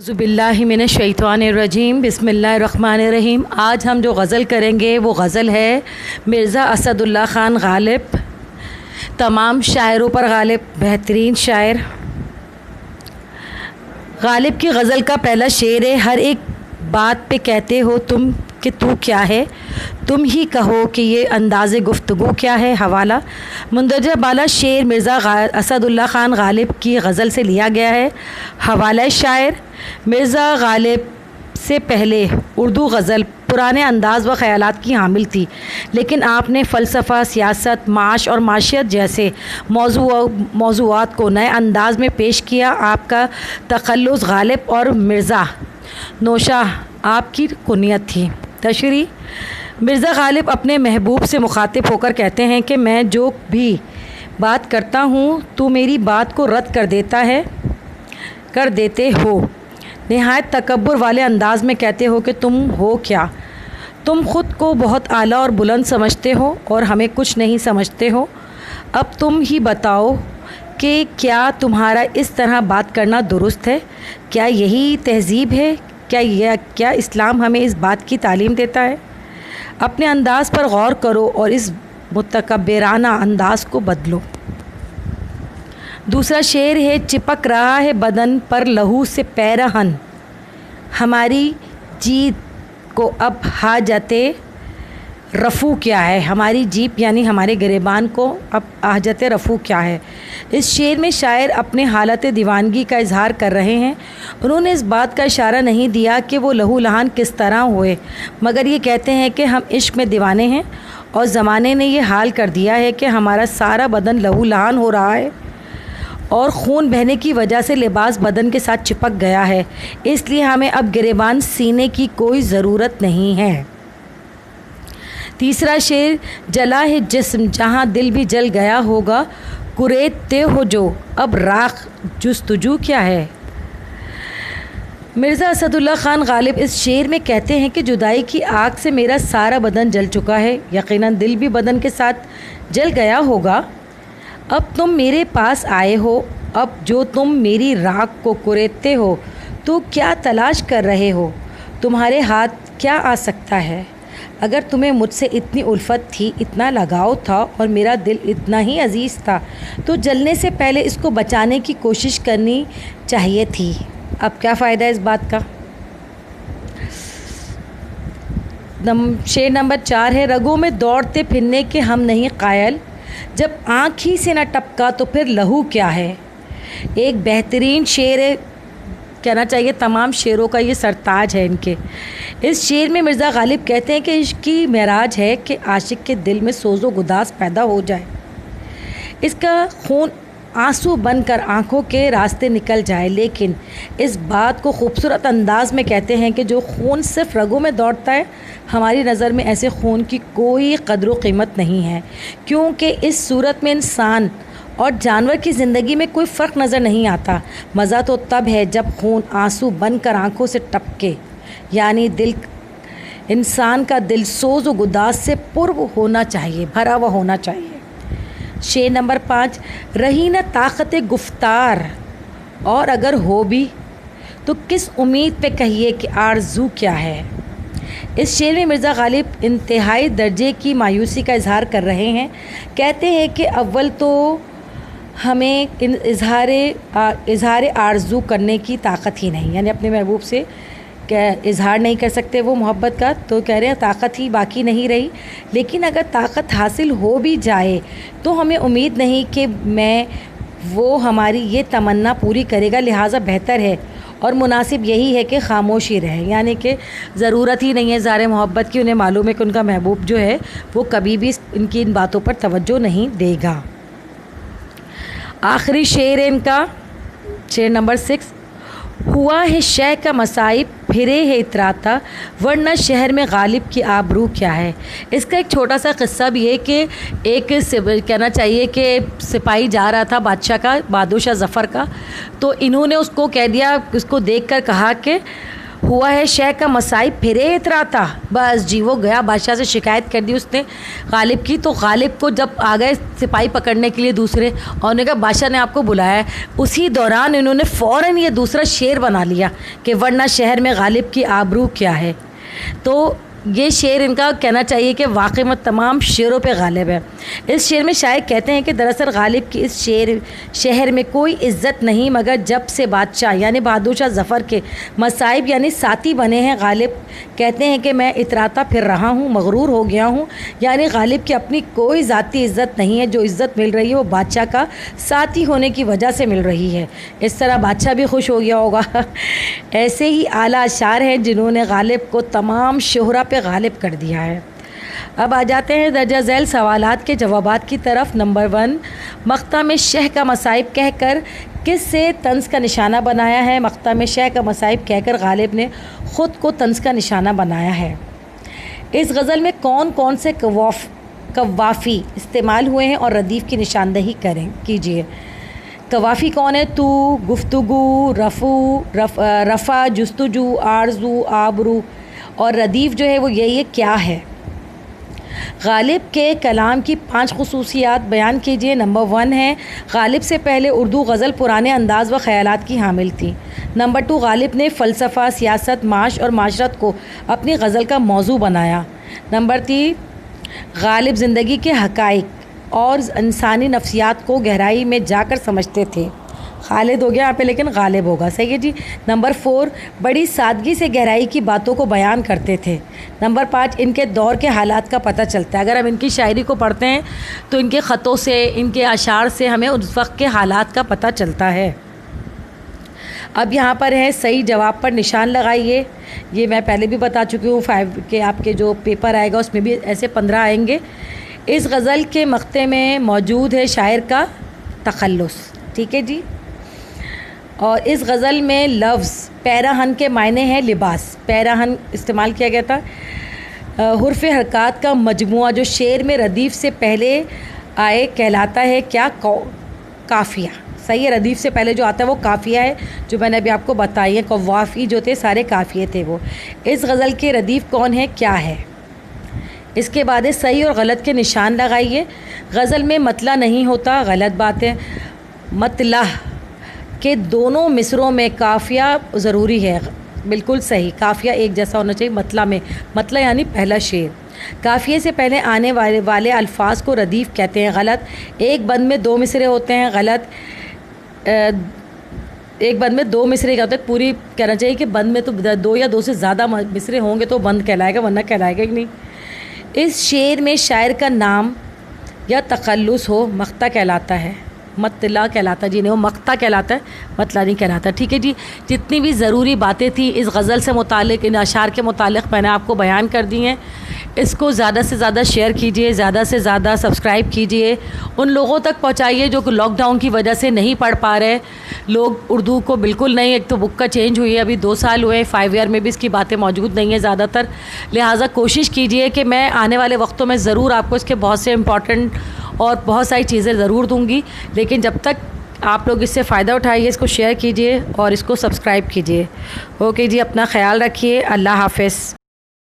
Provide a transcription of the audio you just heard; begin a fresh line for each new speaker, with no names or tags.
ज़ुबिल्लाहिमिनश्शैतानिर्रजीम बिस्मिल्लाहिर्रहमानिर्रहीम। आज हम जो गज़ल करेंगे वो गज़ल है मिर्ज़ा असदुल्ला ख़ान ग़ालिब, तमाम शायरों पर ग़ालिब, बेहतरीन शायर। ग़ालिब की गज़ल का पहला शेर है, हर एक बात पे कहते हो तुम कि तू क्या है, तुम ही कहो कि ये अंदाज़े गुफ्तगू क्या है। हवाला मुंदरजा बाला शेर मिर्ज़ा असदुल्ला ख़ान ग़ालिब की गज़ल से लिया गया है। हवाला शायर मिर्ज़ा ग़ालिब से पहले उर्दू गज़ल पुराने अंदाज़ व ख़यालात की हामिल थी, लेकिन आपने फ़लसफ़ा, सियासत, माश और माशियत जैसे मौज़ूआत को नए अंदाज़ में पेश किया। आपका तख़ल्लुस ग़ालिब और मिर्ज़ा नौशा आपकी कुनियत थी। तशरी मिर्ज़ा ग़ालिब अपने महबूब से मुखातिब होकर कहते हैं कि मैं जो भी बात करता हूँ तो मेरी बात को रद्द कर देते हो। नहायत तकब्बुर वाले अंदाज़ में कहते हो कि तुम हो क्या, तुम ख़ुद को बहुत आला और बुलंद समझते हो और हमें कुछ नहीं समझते हो। अब तुम ही बताओ कि क्या तुम्हारा इस तरह बात करना दुरुस्त है? क्या यही तहज़ीब है? क्या इस्लाम हमें इस बात की तालीम देता है? अपने अंदाज़ पर गौर करो और इस मुतकब्बिराना अंदाज़ को बदलो। दूसरा शेर है, चिपक रहा है बदन पर लहू से पैरहन, हमारी जीत को अब हाजते रफ़ू क्या है। हमारी जीप यानी हमारे गिरेबान को अब हाजत रफ़ू क्या है। इस शेर में शायर अपने हालत दीवानगी का इजहार कर रहे हैं। उन्होंने इस बात का इशारा नहीं दिया कि वो लहू लहान किस तरह हुए, मगर ये कहते हैं कि हम इश्क में दीवाने हैं और ज़माने ने ये हाल कर दिया है कि हमारा सारा बदन लहू लहान हो रहा है और खून बहने की वजह से लिबास बदन के साथ चिपक गया है, इसलिए हमें अब गिरेबान सीने की कोई ज़रूरत नहीं है। तीसरा शेर, जला है जिस्म जहाँ दिल भी जल गया होगा, कुरेदते हो जो अब राख जुस्तजू क्या है। मिर्ज़ा असदुल्ला ख़ान ग़ालिब इस शेर में कहते हैं कि जुदाई की आग से मेरा सारा बदन जल चुका है, यकीनन दिल भी बदन के साथ जल गया होगा। अब तुम मेरे पास आए हो, अब जो तुम मेरी राख को कुरेदते हो तो क्या तलाश कर रहे हो? तुम्हारे हाथ क्या आ सकता है? अगर तुम्हें मुझसे इतनी उल्फत थी, इतना लगाव था और मेरा दिल इतना ही अजीज़ था तो जलने से पहले इसको बचाने की कोशिश करनी चाहिए थी। अब क्या फ़ायदा इस बात का। शेर नंबर 4 है, रगों में दौड़ते फिरने के हम नहीं कायल, जब आँख ही से न टपका तो फिर लहू क्या है। एक बेहतरीन शेर है, कहना चाहिए तमाम शेरों का ये सरताज है इनके। इस शेर में मिर्ज़ा ग़ालिब कहते हैं कि इश्क की महराज है कि आशिक के दिल में सोज़ो गुदास पैदा हो जाए, इसका खून आंसू बनकर आँखों के रास्ते निकल जाए। लेकिन इस बात को खूबसूरत अंदाज में कहते हैं कि जो खून सिर्फ रगों में दौड़ता है, हमारी नज़र में ऐसे खून की कोई कदर व कीमत नहीं है, क्योंकि इस सूरत में इंसान और जानवर की ज़िंदगी में कोई फ़र्क नज़र नहीं आता। मज़ा तो तब है जब खून आंसू बनकर आँखों से टपके, यानी दिल, इंसान का दिल सोज़ व गुदास से पुर होना चाहिए, भरा हुआ होना चाहिए। शेर नंबर 5, रही न ताकत गुफ्तार और अगर हो भी तो किस उम्मीद पे कहिए कि आरज़ू क्या है। इस शेर में मिर्ज़ा ग़ालिब इंतहाई दर्जे की मायूसी का इजहार कर रहे हैं। कहते हैं कि अव्वल तो हमें इजहार आरज़ू करने की ताकत ही नहीं, यानी अपने महबूब से क्या इजहार नहीं कर सकते वो मोहब्बत का, तो कह रहे हैं ताकत ही बाकी नहीं रही। लेकिन अगर ताकत हासिल हो भी जाए तो हमें उम्मीद नहीं कि वो हमारी ये तमन्ना पूरी करेगा। लिहाजा बेहतर है और मुनासिब यही है कि खामोशी रहे, यानी कि ज़रूरत ही नहीं है ज़ाहिर मोहब्बत की। उन्हें मालूम है कि उनका महबूब जो है वो कभी भी इनकी इन बातों पर तवज्जो नहीं देगा। आखिरी शेर है इनका, शेर नंबर 6, हुआ है शह का मसाइब फिरे है इतराता, वरना शहर में ग़ालिब की आबरू क्या है। इसका एक छोटा सा किस्सा भी है कि एक कहना चाहिए कि सिपाही जा रहा था बादशाह का, बहादुर शाह ज़फ़र का, तो इन्होंने उसको कह दिया, उसको देखकर कहा कि हुआ है शह का मसाइब फिरे इतराता। बस जी वो गया, बादशाह से शिकायत कर दी उसने गालिब की। तो गालिब को जब आ गए सिपाही पकड़ने के लिए दूसरे, और उन्होंने कहा बादशाह ने आपको बुलाया है, उसी दौरान इन्होंने फ़ौरन ये दूसरा शेर बना लिया कि वरना शहर में गालिब की आबरू क्या है। तो ये शेर इनका कहना चाहिए कि वाक़ई में तमाम शेरों पे गालिब है। इस शेर में शायर कहते हैं कि दरअसल गालिब की इस शहर में कोई इज़्ज़त नहीं, मगर जब से बादशाह यानी बहादुर शाह ज़फ़र के मसाइब यानी साथी बने हैं। गालिब कहते हैं कि मैं इतराता फिर रहा हूँ, मगरूर हो गया हूँ। यानी गालिब की अपनी कोई ज़ाती इज़्ज़त नहीं है, जो इज़्ज़त मिल रही है वो बादशाह का साथी होने की वजह से मिल रही है। इस तरह बादशाह भी खुश हो गया होगा। ऐसे ही आला अशार हैं जिन्होंने गालिब को तमाम शोहरा पे गालिब कर दिया है। अब आ जाते हैं दर्जा झैल सवालात के जवाबात की तरफ। नंबर 1, मक्ता में शह का मसाइब कहकर किस से तंज़ का निशाना बनाया है? मक्ता में शह का मसाइब कहकर गालिब ने ख़ुद को तंज़ का निशाना बनाया है। इस गज़ल में कौन कौन से कवाफ़ी इस्तेमाल हुए हैं और रदीफ़ की निशानदही कीजिए। कवाफ़ी कौन है? तू, गुफ्तगू, रफ़ा, जुस्तजू, आरज़ू, आबरू, और रदीफ़ जो है वो यही है क्या है। गालिब के कलाम की 5 खुसूसियात बयान कीजिए। नंबर 1 है गालिब से पहले उर्दू गज़ल पुराने अंदाज़ व ख़यालात की हामिल थी। नंबर 2, गालिब ने फ़लसफ़ा, सियासत, माश और माशरत को अपनी गज़ल का मौजू बनाया। नंबर 3, गालिब ज़िंदगी के हक़ाइक़ और इंसानी नफ्सियात को गहराई में जाकर समझते थे। खालिद हो गया यहाँ पे, लेकिन गालिब होगा, सही है जी। नंबर 4, बड़ी सादगी से गहराई की बातों को बयान करते थे। नंबर 5, इनके दौर के हालात का पता चलता है। अगर हम इनकी शायरी को पढ़ते हैं तो इनके ख़तों से, इनके अशार से हमें उस वक्त के हालात का पता चलता है। अब यहाँ पर है सही जवाब पर निशान लगाइए। ये मैं पहले भी बता चुकी हूँ, 5 के आपके जो पेपर आएगा उसमें भी ऐसे 15 आएंगे। इस गज़ल के मक्ते में मौजूद है शायर का तखल्लुस, ठीक है जी। और इस गज़ल में लफ्ज़ पैराहन के मायने हैं लिबास, पैराहन इस्तेमाल किया गया था। हुर्फ़ हरकत का मजमुआ जो शेर में रदीफ़ से पहले आए कहलाता है क्या? काफ़िया, सही है। रदीफ़ से पहले जो आता है वो काफ़िया है, जो मैंने अभी आपको बताई है। कवाफ़ी जो थे सारे काफ़िए थे वो। इस गज़ल के रदीफ़ कौन है, क्या है? इसके बाद सही और गलत के निशान लगाइए। गज़ल में मतला नहीं होता, गलत बात है। मतला के दोनों मिसरों में काफ़िया ज़रूरी है, बिल्कुल सही। काफ़िया एक जैसा होना चाहिए मतला में। मतला यानी पहला शेर। काफ़िए से पहले आने वाले अल्फाज को रदीफ़ कहते हैं, गलत। एक बंद में 2 मिसरे होते हैं, गलत। एक बंद में 2 मिसरे क्या होता है? पूरी कहना चाहिए कि बंद में तो 2 या 2 से ज़्यादा मिसरे होंगे तो बंद कहलाएगा, वरना कहलाएगा ही नहीं। इस शेर में शायर का नाम या तखल्लुस हो मक्ता कहलाता है, मतला कहलाता जी नहीं, वो मक्ता कहलाता है, मतला नहीं कहलाता, ठीक है जी। जितनी भी ज़रूरी बातें थी इस गज़ल से मुतालिक, इन अशार के मुतालिक मैंने आपको बयान कर दी हैं। इसको ज़्यादा से ज़्यादा शेयर कीजिए, ज़्यादा से ज़्यादा सब्सक्राइब कीजिए, उन लोगों तक पहुँचाइए जो लॉकडाउन की वजह से नहीं पढ़ पा रहे लोग उर्दू को, बिल्कुल नहीं। एक तो बुक का चेंज हुई है, अभी 2 साल हुए, 5 ईयर में भी इसकी बातें मौजूद नहीं है ज़्यादातर। लिहाजा कोशिश कीजिए कि मैं आने वाले वक्तों में ज़रूर आपको इसके बहुत से इम्पॉर्टेंट और बहुत सारी चीज़ें ज़रूर दूँगी। लेकिन जब तक आप लोग इससे फ़ायदा उठाइए, इसको शेयर कीजिए और इसको सब्सक्राइब कीजिए। ओके जी, अपना ख्याल रखिए। अल्लाह हाफ़िज़।